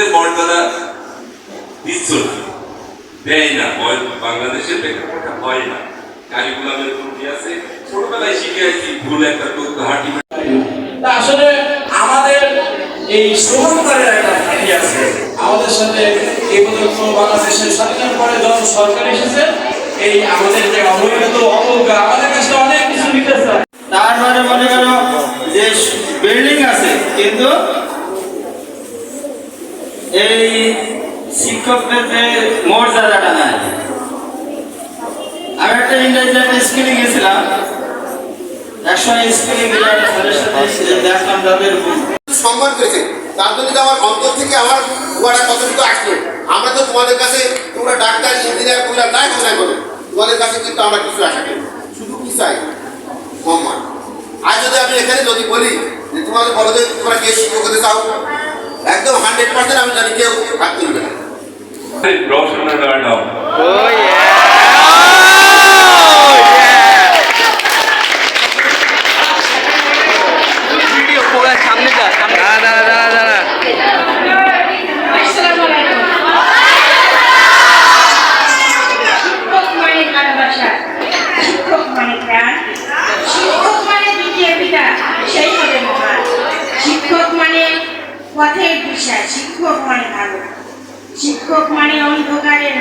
শিক্ষকদের মর্যাদা দিচ্ছ না, দেয় না। বাংলাদেশের প্রেক্ষাপটে হয় না। কারিকুলামের ত্রুটি আছে, ছোটবেলায় শিখে আসছি ভুল একটা তথ্য হাঁটি। আসলে আমাদের এই শ্রমণকারের একটা ঘাঁটি আছে আমাদের সাথে। এই পর্যন্ত বাংলাদেশের স্বাধীনের পরে যখন সরকার এসেছে, এই আমাদের যে অবহেলিত অবজ্ঞা আমাদের কাছে অনেক কিছু নিতে চায়। তারপরে মনে করো যে বিল্ডিং আছে, কিন্তু এই শিক্ষকদের যে মর্যাদাটা নাই। আমি একটা ইংরেজি একটা স্কুলে গেছিলাম, একসময় স্কুলে গেলে একটা স্যারের সাথে দেখলাম তাদের সম্মান করেছে, তার জন্য আমার অন্তর থেকে আমার ওরা কতটুকু আসলো। আমরা তো তোমাদের কাছে, তোমরা ডাক্তার ইঞ্জিনিয়ার তোমরা তাই বোঝাই করো, তোমাদের কাছে কিন্তু আমরা কিছু আশা করি, শুধু কি চাই সম্মান। আর যদি আমি এখানে যদি বলি যে তোমাদের বলো যে তোমরা কে শিক্ষক হতে চাও, একদম 100% আমি জানি কেউ হাত তুলবে না। পথের দিশা, শিক্ষক মানে ভালো, শিক্ষক মানে অন্ধকারের